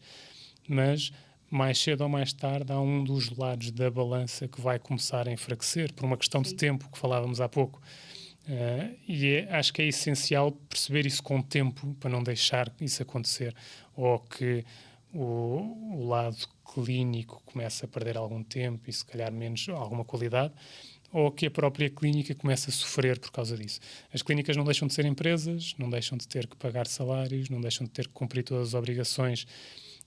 mas mais cedo ou mais tarde há um dos lados da balança que vai começar a enfraquecer, por uma questão de tempo, que falávamos há pouco. Acho que é essencial perceber isso com o tempo, para não deixar isso acontecer, ou que o lado clínico começa a perder algum tempo e se calhar menos alguma qualidade, ou que a própria clínica começa a sofrer por causa disso. As clínicas não deixam de ser empresas, não deixam de ter que pagar salários, não deixam de ter que cumprir todas as obrigações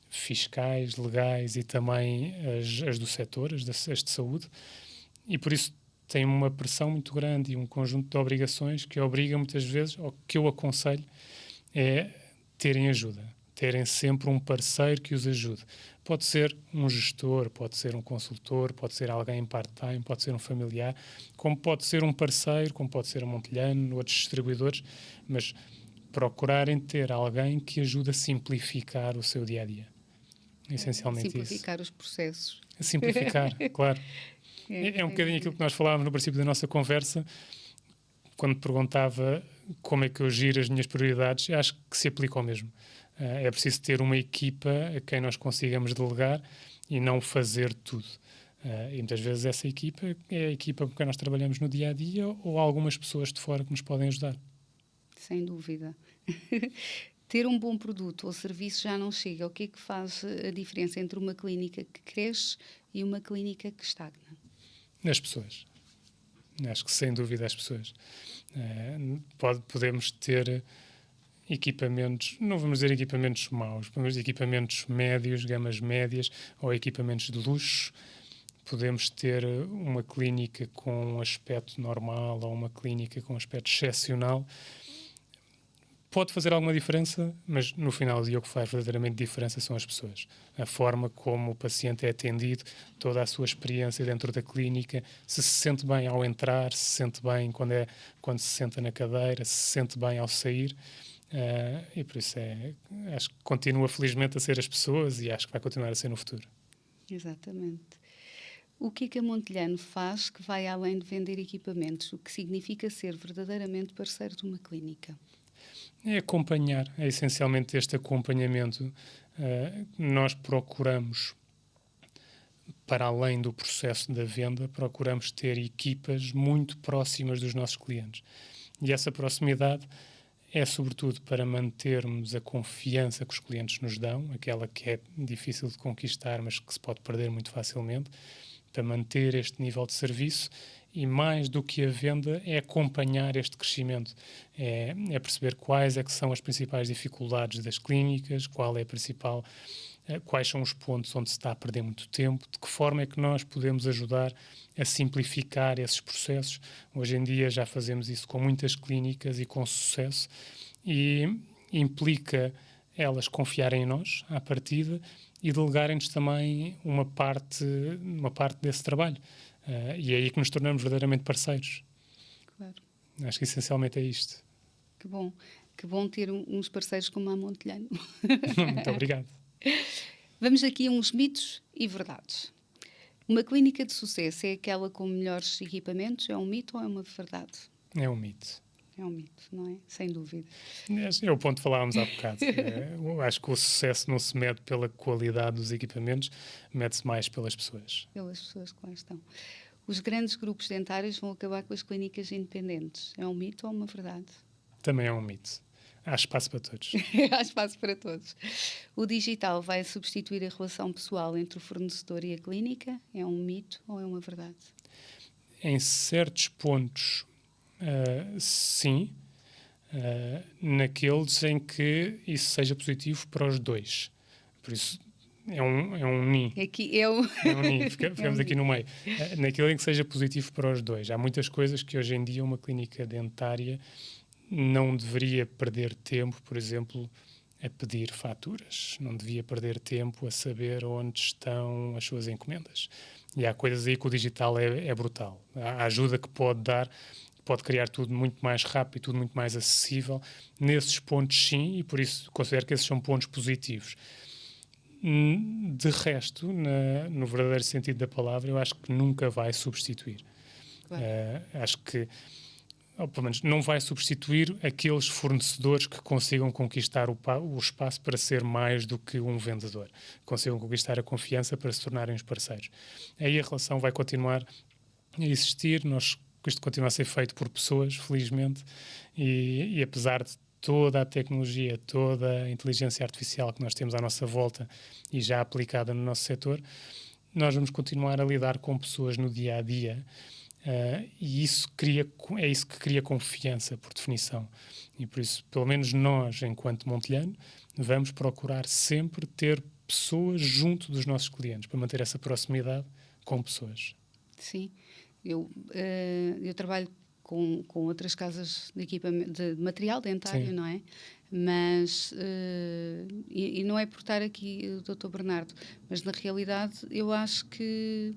fiscais, legais e também as do setor, as de saúde, e por isso tem uma pressão muito grande e um conjunto de obrigações que obriga muitas vezes, ou que eu aconselho, é terem ajuda, terem sempre um parceiro que os ajude. Pode ser um gestor, pode ser um consultor, pode ser alguém part-time, pode ser um familiar, como pode ser um parceiro, como pode ser um Montelhano, outros distribuidores, mas procurarem ter alguém que ajude a simplificar o seu dia-a-dia. Essencialmente simplificar os processos. Simplificar, claro. É um bocadinho aquilo que nós falávamos no princípio da nossa conversa, quando perguntava como é que eu giro as minhas prioridades. Acho que se aplica ao mesmo. É preciso ter uma equipa a quem nós consigamos delegar e não fazer tudo. E muitas vezes essa equipa é a equipa com quem nós trabalhamos no dia-a-dia ou algumas pessoas de fora que nos podem ajudar. Sem dúvida. Ter um bom produto ou serviço já não chega. O que é que faz a diferença entre uma clínica que cresce e uma clínica que estagna? As pessoas. Acho que sem dúvida as pessoas. Podemos ter equipamentos, não vamos dizer equipamentos maus, podemos dizer equipamentos médios, gamas médias ou equipamentos de luxo. Podemos ter uma clínica com um aspecto normal ou uma clínica com um aspecto excepcional. Pode fazer alguma diferença, mas no final do dia o que faz verdadeiramente diferença são as pessoas. A forma como o paciente é atendido, toda a sua experiência dentro da clínica, se sente bem ao entrar, se sente bem quando se senta na cadeira, se sente bem ao sair. E por isso acho que continua felizmente a ser as pessoas e acho que vai continuar a ser no futuro. Exatamente. O que a Montelhano faz que vai além de vender equipamentos? O que significa ser verdadeiramente parceiro de uma clínica? É acompanhar, é essencialmente este acompanhamento. Nós procuramos, para além do processo da venda, procuramos ter equipas muito próximas dos nossos clientes. E essa proximidade é sobretudo para mantermos a confiança que os clientes nos dão, aquela que é difícil de conquistar, mas que se pode perder muito facilmente, para manter este nível de serviço. E mais do que a venda é acompanhar este crescimento, é perceber quais é que são as principais dificuldades das clínicas, quais são os pontos onde se está a perder muito tempo, de que forma é que nós podemos ajudar a simplificar esses processos. Hoje em dia já fazemos isso com muitas clínicas e com sucesso, e implica elas confiarem em nós à partida e delegarem-nos também uma parte desse trabalho. E é aí que nos tornamos verdadeiramente parceiros. Claro. Acho que essencialmente é isto. Que bom. Que bom ter uns parceiros como a Montelhano. Muito obrigado. Vamos aqui a uns mitos e verdades. Uma clínica de sucesso é aquela com melhores equipamentos? É um mito ou é uma verdade? É um mito. É um mito, não é? Sem dúvida. É o ponto que falávamos há bocado. Acho que o sucesso não se mede pela qualidade dos equipamentos, mede-se mais pelas pessoas. Pelas pessoas que lá estão. Os grandes grupos dentários vão acabar com as clínicas independentes. É um mito ou uma verdade? Também é um mito. Há espaço para todos. Há espaço para todos. O digital vai substituir a relação pessoal entre o fornecedor e a clínica? É um mito ou é uma verdade? Em certos pontos, sim. Naqueles em que isso seja positivo para os dois. Por isso, é um ninho. Aqui é o... É um ninho, ficamos aqui no meio. Naquilo em que seja positivo para os dois. Há muitas coisas que hoje em dia uma clínica dentária não deveria perder tempo, por exemplo, a pedir faturas. Não devia perder tempo a saber onde estão as suas encomendas. E há coisas aí que o digital é brutal. A ajuda que pode dar, pode criar tudo muito mais rápido, tudo muito mais acessível. Nesses pontos, sim, e por isso considero que esses são pontos positivos. De resto, no verdadeiro sentido da palavra, eu acho que nunca vai substituir. Claro. Acho que, ou pelo menos, não vai substituir aqueles fornecedores que consigam conquistar o espaço para ser mais do que um vendedor. Consigam conquistar a confiança para se tornarem os parceiros. Aí a relação vai continuar a existir, isto continua a ser feito por pessoas, felizmente, e apesar de toda a tecnologia, toda a inteligência artificial que nós temos à nossa volta e já aplicada no nosso setor, nós vamos continuar a lidar com pessoas no dia-a-dia, e é isso que cria confiança, por definição. E por isso, pelo menos nós, enquanto Montelhano, vamos procurar sempre ter pessoas junto dos nossos clientes, para manter essa proximidade com pessoas. Sim, eu trabalho com outras casas de equipamento, de material dentário, Sim. não é? Mas, e não é por estar aqui o Dr. Bernardo, mas na realidade eu acho que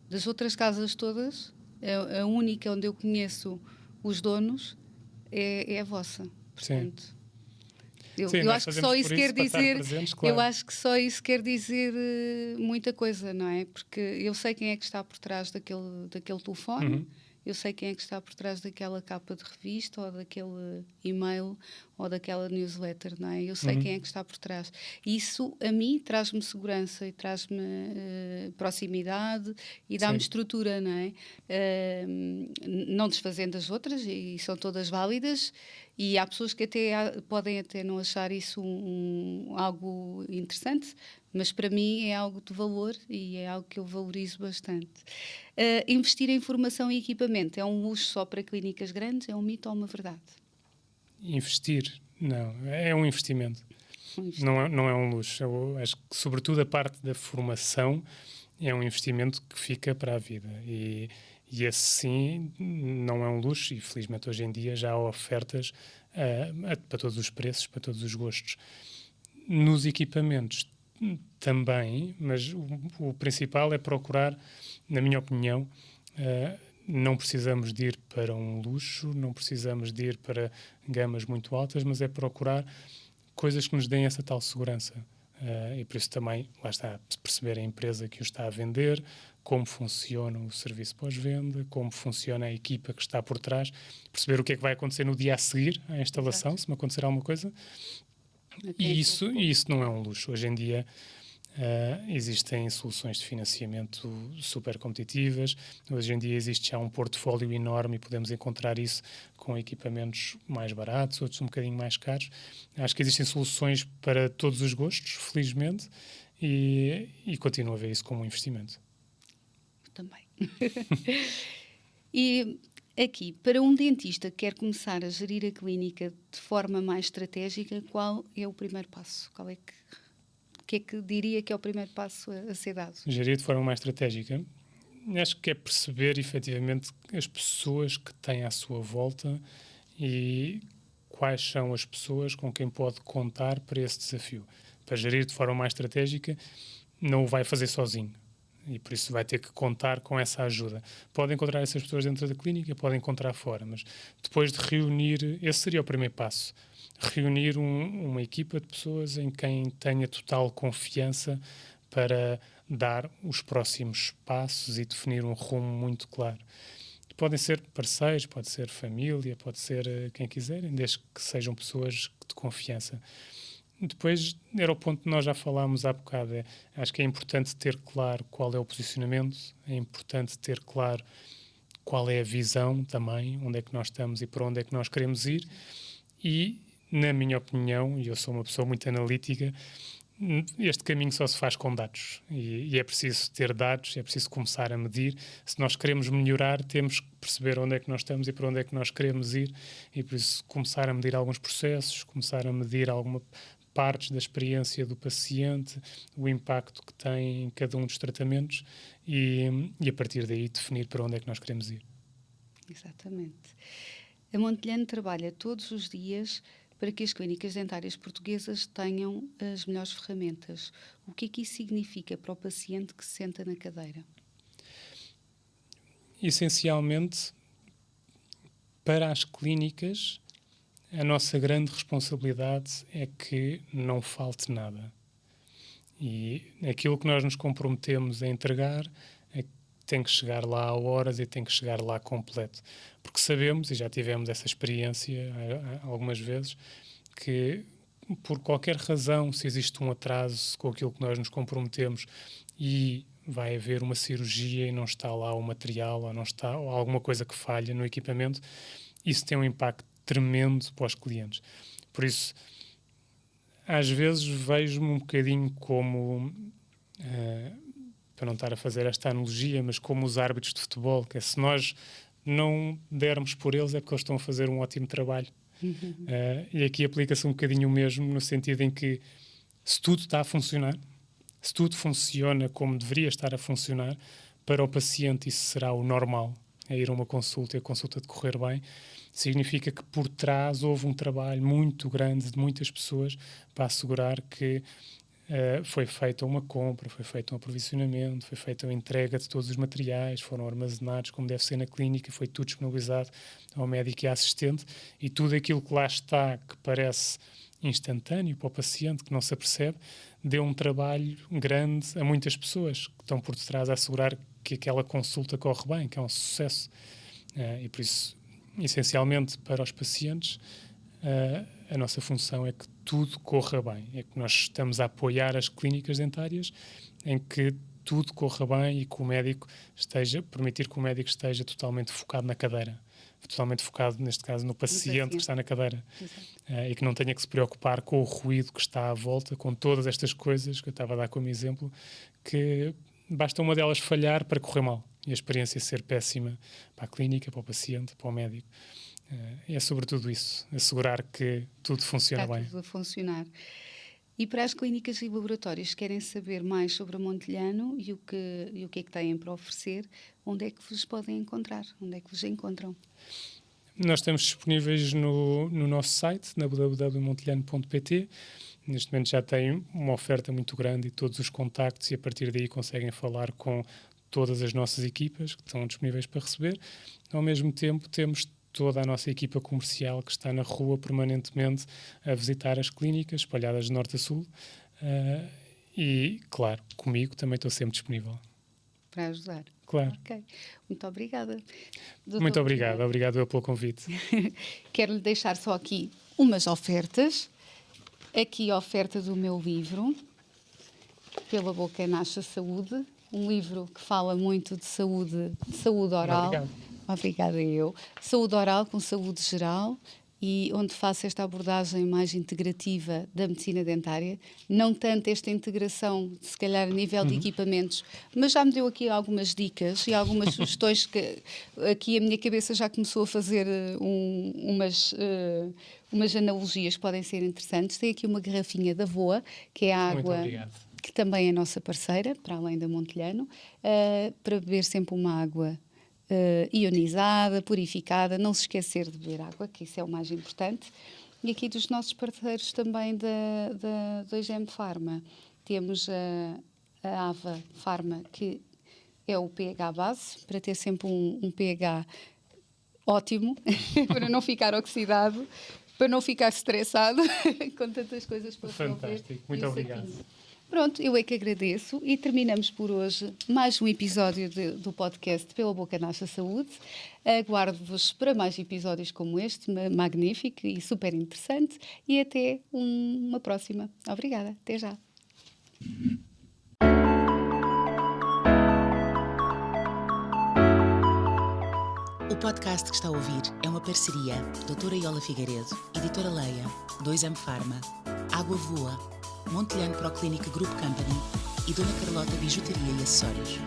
das outras casas todas, a única onde eu conheço os donos é a vossa. Portanto, eu acho que só isso quer dizer, presentes, claro. eu acho que só isso quer dizer muita coisa, não é? Porque eu sei quem é que está por trás daquele telefone. Uhum. Eu sei quem é que está por trás daquela capa de revista ou daquele e-mail ou daquela newsletter, não é? Eu sei quem é que está por trás. Isso, a mim, traz-me segurança e traz-me proximidade e dá-me estrutura, não é? Não desfazendo as outras, e são todas válidas, e há pessoas que podem até não achar isso algo interessante, mas para mim é algo de valor e é algo que eu valorizo bastante. Investir em formação e equipamento é um luxo só para clínicas grandes? É um mito ou uma verdade? Investir? Não, é um investimento. Não é um luxo. Eu acho que, sobretudo, a parte da formação é um investimento que fica para a vida. E esse, sim, não é um luxo. E, felizmente, hoje em dia já há ofertas para todos os preços, para todos os gostos. Nos equipamentos também, mas o principal é procurar, na minha opinião, não precisamos de ir para um luxo, não precisamos de ir para gamas muito altas, mas é procurar coisas que nos deem essa tal segurança. E por isso também, lá está, perceber a empresa que o está a vender, como funciona o serviço pós-venda, como funciona a equipa que está por trás, perceber o que é que vai acontecer no dia a seguir à instalação, Exato. Se me acontecer alguma coisa. E isso não é um luxo. Hoje em dia existem soluções de financiamento super competitivas. Hoje em dia existe já um portfólio enorme e podemos encontrar isso com equipamentos mais baratos, outros um bocadinho mais caros. Acho que existem soluções para todos os gostos, felizmente, e continuo a ver isso como um investimento. Eu também. E aqui, para um dentista que quer começar a gerir a clínica de forma mais estratégica, qual é o primeiro passo? O que é que diria que é o primeiro passo a ser dado? Gerir de forma mais estratégica? Acho que é perceber, efetivamente, as pessoas que têm à sua volta e quais são as pessoas com quem pode contar para esse desafio. Para gerir de forma mais estratégica, não o vai fazer sozinho. E por isso vai ter que contar com essa ajuda. Pode encontrar essas pessoas dentro da clínica, pode encontrar fora, mas depois de reunir, esse seria o primeiro passo, reunir uma equipa de pessoas em quem tenha total confiança para dar os próximos passos e definir um rumo muito claro. Podem ser parceiros, pode ser família, pode ser quem quiserem, desde que sejam pessoas de confiança. Depois, era o ponto que nós já falámos há bocado. Acho que é importante ter claro qual é o posicionamento, é importante ter claro qual é a visão também, onde é que nós estamos e para onde é que nós queremos ir. E, na minha opinião, e eu sou uma pessoa muito analítica, este caminho só se faz com dados. E é preciso ter dados, é preciso começar a medir. Se nós queremos melhorar, temos que perceber onde é que nós estamos e para onde é que nós queremos ir. E, por isso, começar a medir alguns processos, começar a medir alguma partes da experiência do paciente, o impacto que tem em cada um dos tratamentos e a partir daí definir para onde é que nós queremos ir. Exatamente. A Montelhano trabalha todos os dias para que as clínicas dentárias portuguesas tenham as melhores ferramentas. O que é que isso significa para o paciente que se senta na cadeira? Essencialmente, para as clínicas, a nossa grande responsabilidade é que não falte nada. E aquilo que nós nos comprometemos a entregar tem que chegar lá a horas e tem que chegar lá completo. Porque sabemos, e já tivemos essa experiência algumas vezes, que por qualquer razão, se existe um atraso com aquilo que nós nos comprometemos e vai haver uma cirurgia e não está lá o material ou alguma coisa que falha no equipamento, isso tem um impacto tremendo para os clientes. Por isso, às vezes vejo-me um bocadinho como, para não estar a fazer esta analogia, mas como os árbitros de futebol, que é se nós não dermos por eles é porque eles estão a fazer um ótimo trabalho. E aqui aplica-se um bocadinho o mesmo, no sentido em que se tudo está a funcionar, se tudo funciona como deveria estar a funcionar, para o paciente isso será o normal, é ir a uma consulta e a consulta decorrer bem, significa que por trás houve um trabalho muito grande de muitas pessoas para assegurar que foi feita uma compra, foi feito um aprovisionamento, foi feita a entrega de todos os materiais, foram armazenados como deve ser na clínica, foi tudo disponibilizado ao médico e à assistente, e tudo aquilo que lá está, que parece instantâneo para o paciente, que não se apercebe, deu um trabalho grande a muitas pessoas que estão por detrás a assegurar que aquela consulta corre bem, que é um sucesso. E por isso, essencialmente para os pacientes, a nossa função é que tudo corra bem, é que nós estamos a apoiar as clínicas dentárias em que tudo corra bem e que o médico permitir que o médico esteja totalmente focado na cadeira, totalmente focado, neste caso, no paciente que está na cadeira, e que não tenha que se preocupar com o ruído que está à volta, com todas estas coisas que eu estava a dar como exemplo, que basta uma delas falhar para correr mal e a experiência ser péssima para a clínica, para o paciente, para o médico. É sobretudo isso, assegurar que tudo funciona bem. Está tudo a funcionar. E para as clínicas e laboratórios que querem saber mais sobre a Montelhano e o que é que têm para oferecer, onde é que vos podem encontrar? Onde é que vos encontram? Nós estamos disponíveis no nosso site, na www.montelhano.pt. Neste momento já tem uma oferta muito grande e todos os contactos, e a partir daí conseguem falar com todas as nossas equipas que estão disponíveis para receber. Ao mesmo tempo, temos toda a nossa equipa comercial que está na rua permanentemente a visitar as clínicas, espalhadas de norte a sul. E, claro, comigo também estou sempre disponível. Para ajudar. Claro. Ok. Muito obrigada. Muito obrigado. Obrigado pelo convite. Quero-lhe deixar só aqui umas ofertas. Aqui a oferta do meu livro, Pela Boca Nasce a Saúde. Um livro que fala muito de saúde oral. Obrigado. Obrigada eu. Saúde oral com saúde geral, e onde faço esta abordagem mais integrativa da medicina dentária, não tanto esta integração, se calhar, a nível de equipamentos, mas já me deu aqui algumas dicas e algumas sugestões que aqui a minha cabeça já começou a fazer umas analogias que podem ser interessantes. Tem aqui uma garrafinha da Voa, que é a água que também é nossa parceira, para além da Montelhano, para beber sempre uma água ionizada, purificada, não se esquecer de beber água, que isso é o mais importante. E aqui dos nossos parceiros também da 2M Pharma, temos a Ava Pharma, que é o pH base, para ter sempre um pH ótimo, para não ficar oxidado, para não ficar estressado com tantas coisas para resolver. Fantástico, muito obrigado. Pronto, eu é que agradeço, e terminamos por hoje mais um episódio do podcast Pela Boca Nasce a Saúde. Aguardo-vos para mais episódios como este, magnífico e super interessante, e até uma próxima. Obrigada, até já. O podcast que está a ouvir é uma parceria Doutora Iola Figueiredo, Editora Leia, 2M Pharma, Água Voa, Montelhano Proclínica Group Company e Dona Carlota Bijuteria e Acessórios.